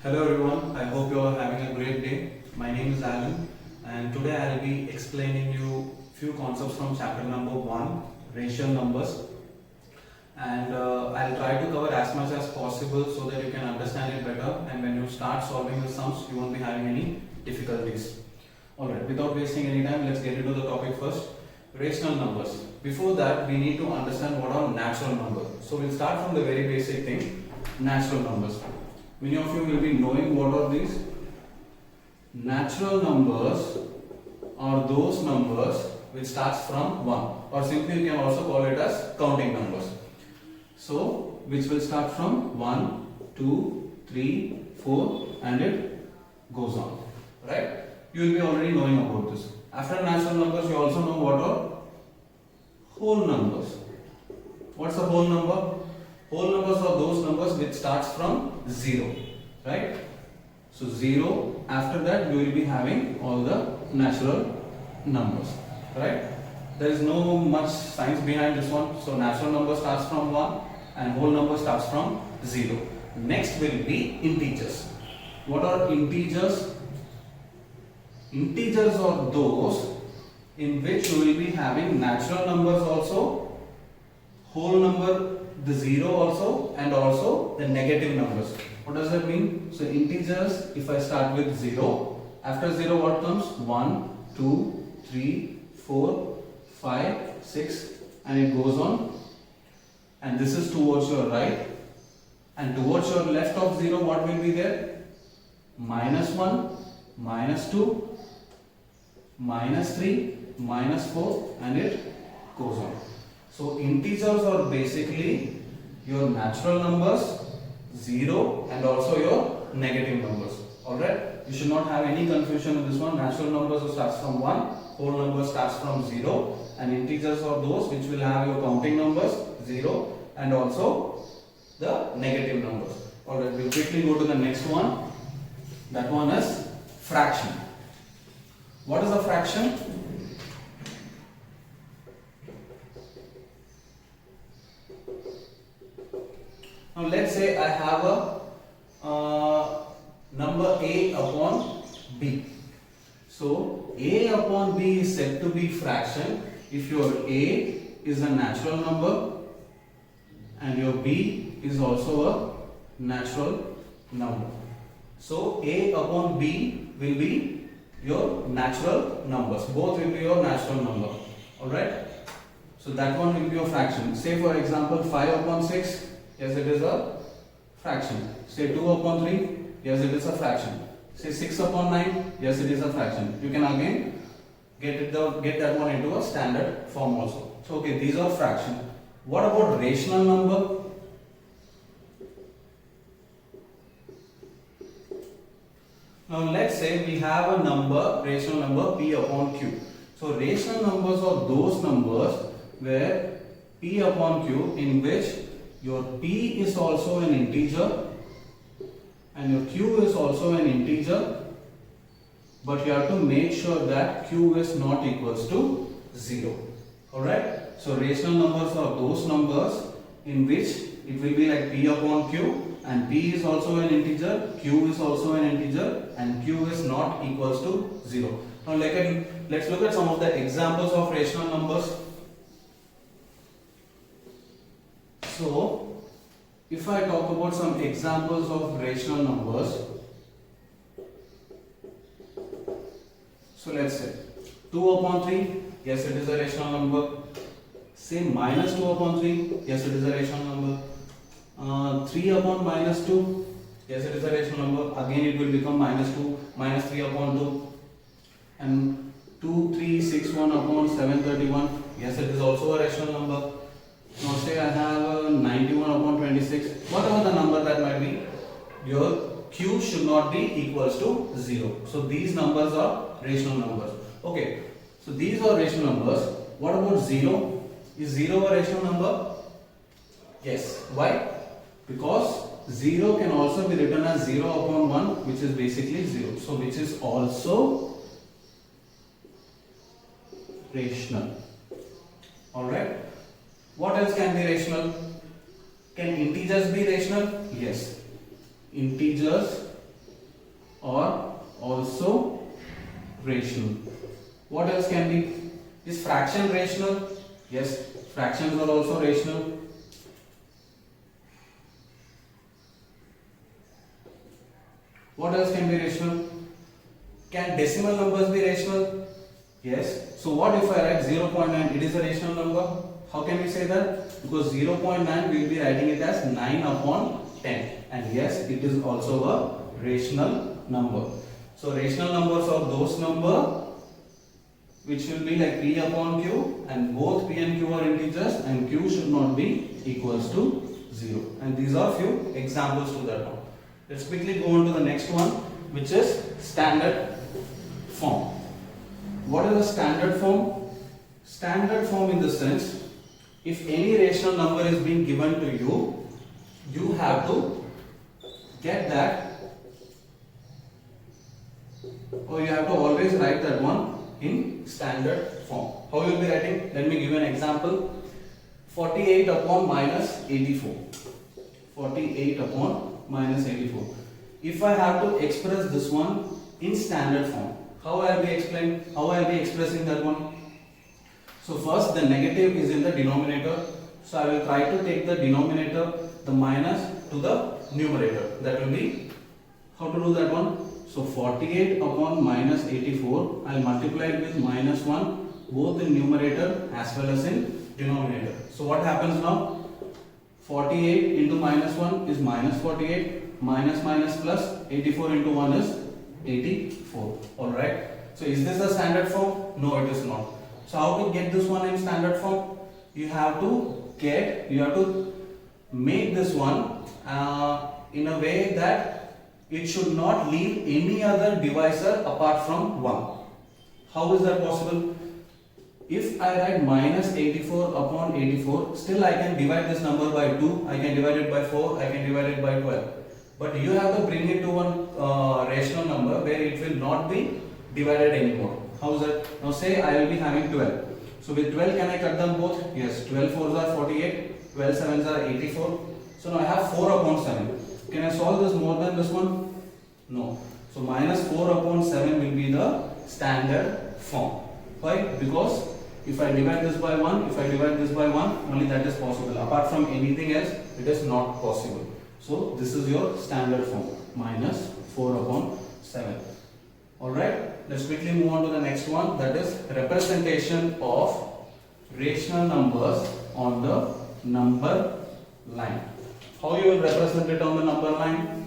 Hello everyone, I hope you are having a great day. My name is Alan and today I will be explaining you few concepts from chapter number 1, rational numbers, and I'll try to cover as much as possible so that you can understand it better, and when you start solving the sums you won't be having any difficulties. Alright, without wasting any time, let's get into the topic first. Rational numbers. Before that, we need to understand what are natural numbers. So we'll start from the very basic thing, natural numbers. Many of you will be knowing what are these. Natural numbers are those numbers which starts from 1, or simply you can also call it as counting numbers. So which will start from 1, 2, 3, 4 and it goes on. Right? You will be already knowing about this. After natural numbers you also know what are whole numbers. What's a whole number? Whole numbers are those numbers which starts from 0, right? So 0, after that you will be having all the natural numbers, right? There is no much science behind this one. So natural number starts from 1 and whole number starts from 0. Next will be integers. What are integers? Integers are those in which you will be having natural numbers also, whole number, the 0 also, and also the negative numbers. What does that mean? So integers, if I start with 0, after 0 what comes? 1, 2, 3, 4, 5, 6 and it goes on, and this is towards your right, and towards your left of 0 what will be there? Minus 1, minus 2, minus 3, minus 4 and it goes on. So integers are basically your natural numbers, 0 and also your negative numbers. Alright, you should not have any confusion in this one. Natural numbers starts from 1, whole number starts from 0, and integers are those which will have your counting numbers, 0 and also the negative numbers. Alright, we'll quickly go to the next one. That one is fraction. What is a fraction? Now let's say I have a number a upon b. So a upon b is said to be fraction if your a is a natural number and your b is also a natural number. So a upon b will be your natural numbers. Both will be your natural number. Alright? So that one will be your fraction. Say for example 5 upon 6. Yes, it is a fraction. Say 2 upon 3. Yes, it is a fraction. Say 6 upon 9. Yes, it is a fraction. You can again get that one into a standard form also. So, okay, these are fractions. What about rational number? Now, let's say we have a number, rational number p upon q. So, rational numbers are those numbers where p upon q, in which your p is also an integer and your q is also an integer, but you have to make sure that q is not equals to 0. Alright? So rational numbers are those numbers in which it will be like p upon q, and p is also an integer, q is also an integer, and q is not equals to 0. Now let's look at some of the examples of rational numbers. So, if I talk about some examples of rational numbers, so let's say 2 upon 3, yes, it is a rational number. Say minus 2 upon 3, yes, it is a rational number. 3 upon minus 2, yes, it is a rational number. Again, it will become minus 2, minus 3 upon 2. And 2361 upon 731, yes, it is also a rational number. Now say I have 91 upon 26, whatever the number that might be, your q should not be equals to 0. So these numbers are rational numbers. Okay, so these are rational numbers. What about 0? Is 0 a rational number? Yes. Why? Because 0 can also be written as 0 upon 1, which is basically 0. So which is also rational. Alright. What else can be rational? Can integers be rational? Yes. Integers or also rational. What else can be? Is fraction rational? Yes, fractions are also rational. What else can be rational? Can decimal numbers be rational? Yes. So what if I write 0.9? It is a rational number. How can we say that? Because 0.9 we will be writing it as 9 upon 10. And yes, it is also a rational number. So rational numbers are those numbers which will be like P upon Q, and both P and Q are integers, and Q should not be equals to 0. And these are few examples to that one. Let's quickly go on to the next one, which is standard form. What is a standard form? Standard form in the sense, if any rational number is being given to you, you have to get that, or you have to always write that one in standard form. How you will be writing? Let me give you an example. 48 upon minus 84. 48 upon minus 84. If I have to express this one in standard form, how I will be expressing that one? So first the negative is in the denominator. So I will try to take the denominator, the minus, to the numerator. That will be, how to do that one? So 48 upon minus 84, I will multiply it with minus 1 both in numerator as well as in denominator. So what happens now? 48 into minus 1 is minus 48, minus minus plus, 84 into 1 is 84. Alright. So is this a standard form? No, it is not. So how to get this one in standard form? You have to make this one in a way that it should not leave any other divisor apart from 1. How is that possible? If I write minus 84 upon 84, still I can divide this number by 2, I can divide it by 4, I can divide it by 12. But you have to bring it to one rational number where it will not be divided anymore. How is that? Now say I will be having 12. So with 12 can I cut them both? Yes. 12 4s are 48, 12 7s are 84. So now I have 4 upon 7. Can I solve this more than this one? No. So minus 4 upon 7 will be the standard form. Why? Because if I divide this by 1, if I divide this by 1, only that is possible. Apart from anything else, it is not possible. So this is your standard form, minus 4 upon 7. Alright, let's quickly move on to the next one, that is representation of rational numbers on the number line. How you will represent it on the number line?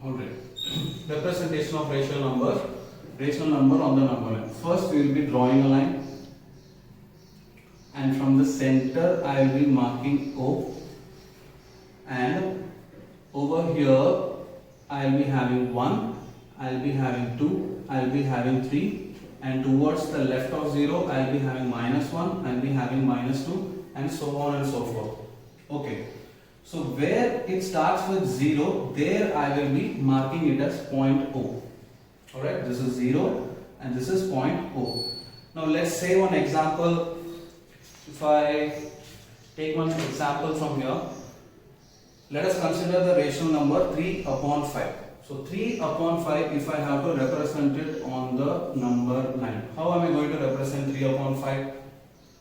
Alright. Representation of rational number on the number line. First we will be drawing a line, and from the center I will be marking O, and over here I will be having 1, I will be having 2, I will be having 3, and towards the left of 0 I will be having minus 1, I will be having minus 2, and so on and so forth. Okay. So where it starts with 0, there I will be marking it as point O. Alright, this is 0 and this is point O. Now let's say one example. If I take one example from here, let us consider the rational number 3 upon 5. So 3 upon 5, if I have to represent it on the number line, how am I going to represent 3 upon 5?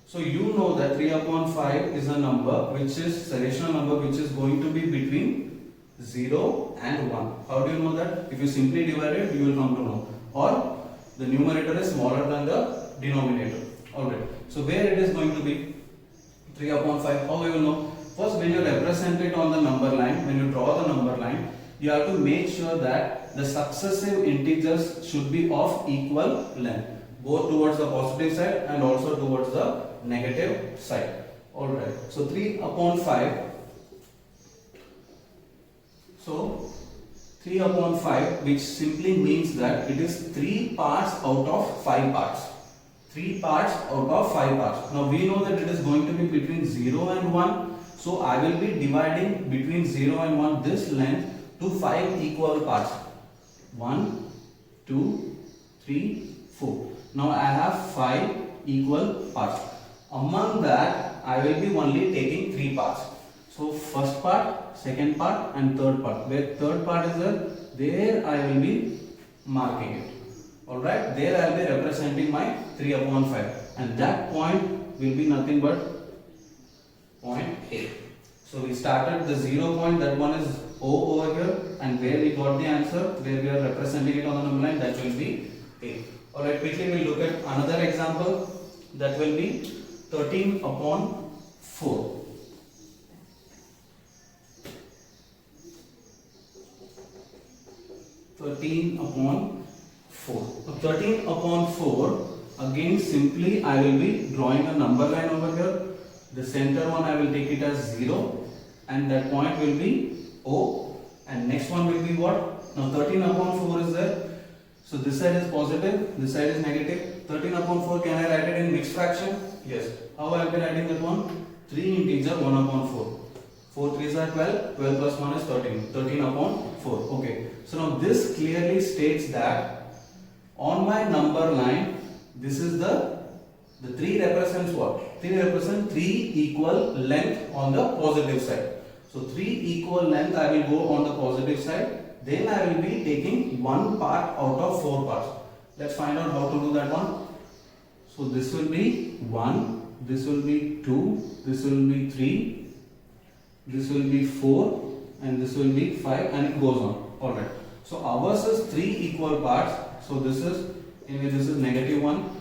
So you know that 3 upon 5 is a number which is a rational number which is going to be between 0 and 1. How do you know that? If you simply divide it, you will come to know. Or the numerator is smaller than the denominator. Alright. So where it is going to be? 3 upon 5. How you will know? First, when you represent it on the number line, when you draw the number line, you have to make sure that the successive integers should be of equal length, both towards the positive side and also towards the negative side. Alright. So 3 upon 5. So 3 upon 5, which simply means that it is 3 parts out of 5 parts. 3 parts out of 5 parts. Now we know that it is going to be between 0 and 1. So I will be dividing between 0 and 1 this length to 5 equal parts. 1, 2, 3, 4. Now I have 5 equal parts. Among that, I will be only taking 3 parts. So first part, second part and third part. Where third part is there I will be marking it. Alright, there I will be representing my 3 upon 5. And that point will be nothing but point A. So we started the 0 point, that one is O over here, and where we got the answer, where we are representing it on the number line, that will be A. Alright, quickly we will look at another example, that will be 13 upon 4. 13 upon 4. So 13 upon 4, again simply I will be drawing a number line over here. The center one I will take it as 0 and that point will be O, and next one will be what? Now 13 upon 4 is there. So this side is positive, this side is negative. 13 upon 4, can I write it in mixed fraction? Yes. How I will be writing that one? 3 integer 1 upon 4. 4 3s are 12, 12 plus 1 is 13, 13 upon 4. Okay. So now this clearly states that on my number line, this is the 3 represents what? 3 represents 3 equal length on the positive side. So 3 equal length I will go on the positive side. Then I will be taking one part out of 4 parts. Let's find out how to do that one. So this will be 1, this will be 2, this will be 3, this will be 4, and this will be 5, and it goes on. Alright. So ours is 3 equal parts. So this is, anyway, this is negative 1.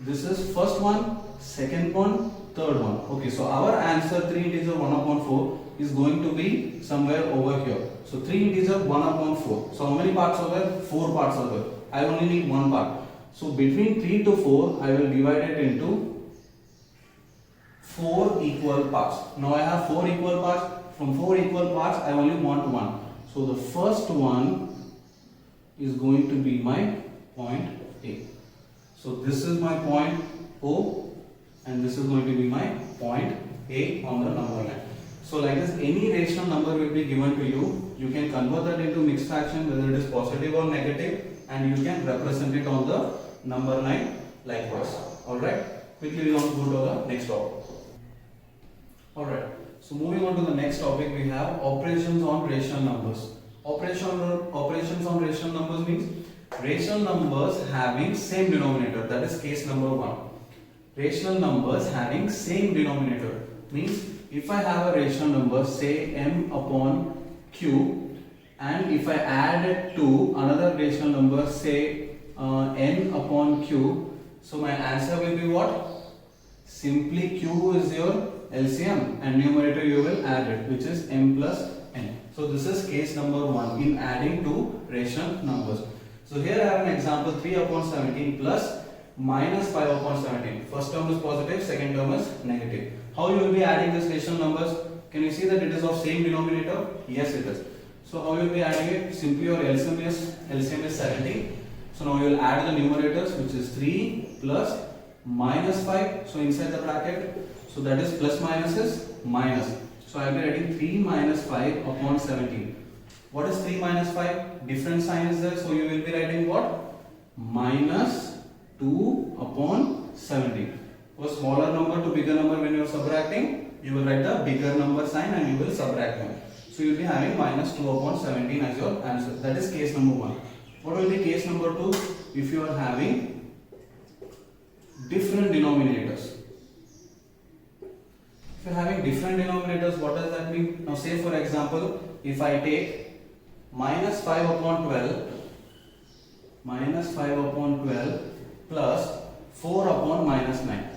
This is first one, second one, third one. Okay, so our answer 3 integer 1 upon 4 is going to be somewhere over here. So 3 integer 1 upon 4. So how many parts are there? 4 parts are there. I only need one part. So between 3 to 4, I will divide it into 4 equal parts. Now I have 4 equal parts. From 4 equal parts, I only want one. So the first one is going to be my point A. So this is my point O, and this is going to be my point A on the number line. So like this, any rational number will be given to you. You can convert that into mixed fraction, whether it is positive or negative, and you can represent it on the number line likewise. Alright, quickly we want to go to the next topic. Alright, so moving on to the next topic, we have operations on rational numbers. Operations on rational numbers means rational numbers having same denominator, that is case number 1. Rational numbers having same denominator means if I have a rational number, say m upon q, and if I add it to another rational number, say n upon q, so my answer will be what? Simply q is your LCM and numerator you will add it, which is m plus n. So this is case number 1 in adding to rational numbers. So here I have an example, 3 upon 17 plus minus 5 upon 17. First term is positive, second term is negative. How you will be adding these rational numbers? Can you see that it is of same denominator? Yes, it is. So how you will be adding it? Simply your LCM is 17. So now you will add the numerators, which is 3 plus minus 5. So inside the bracket, so that is plus minus is minus. So I will be writing 3 minus 5 upon 17. What is 3 minus 5? Different sign is there. So you will be writing what? Minus 2 upon 17. For smaller number to bigger number, when you are subtracting, you will write the bigger number sign and you will subtract them. So you will be having minus 2 upon 17 as your answer. That is case number 1. What will be case number 2? If you are having different denominators. If you are having different denominators, what does that mean? Now say for example, if I take minus 5 upon 12 plus 4 upon minus 9.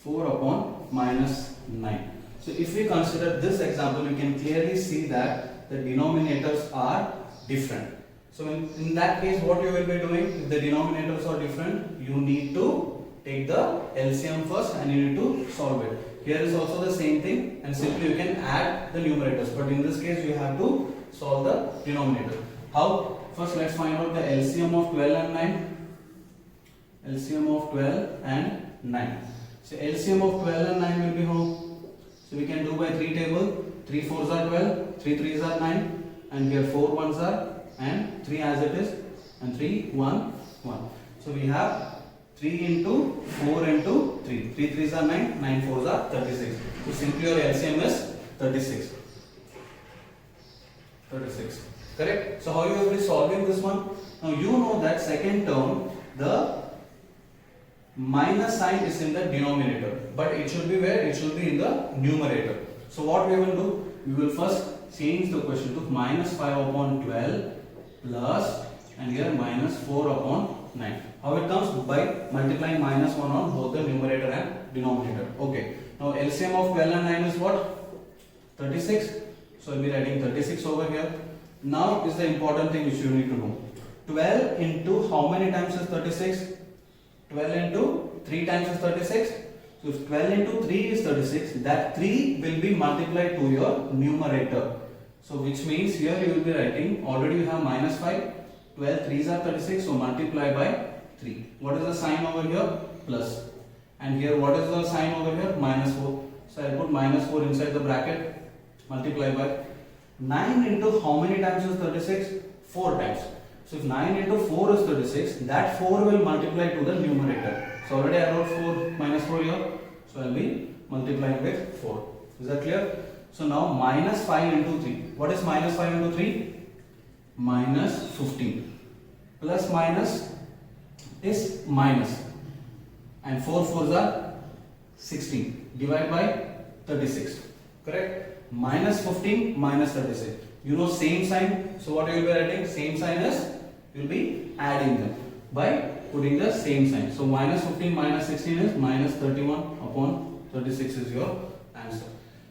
4 upon minus 9. So if we consider this example, you can clearly see that the denominators are different. So in that case, what you will be doing, if the denominators are different, you need to take the LCM first and you need to solve it. Here is also the same thing, and simply you can add the numerators, but in this case you have to solve the denominator. How? First let's find out the LCM of 12 and 9. LCM of 12 and 9. So LCM of 12 and 9 will be how? So we can do by 3 table. 3 4s are 12, 3 3s are 9, and here 4 1s are and 3 as it is, and 3, 1, 1. So we have 3 into 4 into 3. 3 3s are 9, 9 4s are 36. So simply your LCM is 36. 36. Correct? So how you will be solving this one? Now you know that second term, the minus sign is in the denominator, but it should be where? It should be in the numerator. So what we will do? We will first change the question to minus 5 upon 12 plus, and here minus 4 upon 9. How it comes? By multiplying minus 1 on both the numerator and denominator. Okay. Now LCM of 12 and 9 is what? 36. So I will be writing 36 over here. Now is the important thing which you need to know. 12 into how many times is 36? 12 into 3 times is 36. So if 12 into 3 is 36, that 3 will be multiplied to your numerator. So which means here you will be writing, already you have minus 5, 12 3s are 36, so multiply by 3. What is the sign over here? Plus. And here what is the sign over here? Minus 4. So I put minus 4 inside the bracket, multiply by 9 into how many times is 36? 4 times. So if 9 into 4 is 36, that 4 will multiply to the numerator. So already I wrote 4 minus 4 here. So I will be multiplying with 4. Is that clear? So now minus 5 into 3. What is minus 5 into 3? Minus 15. Plus minus is minus. And 4 4s are 16. Divide by 36. Correct? Minus 15 minus 36. You know same sign. So what you will be writing? Same sign is you will be adding them by putting the same sign. So minus 15 minus 16 is minus 31 upon 36 is your answer.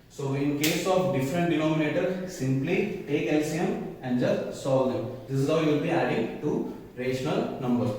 So in case of different denominator, simply take LCM and just solve them. This is how you will be adding to rational numbers.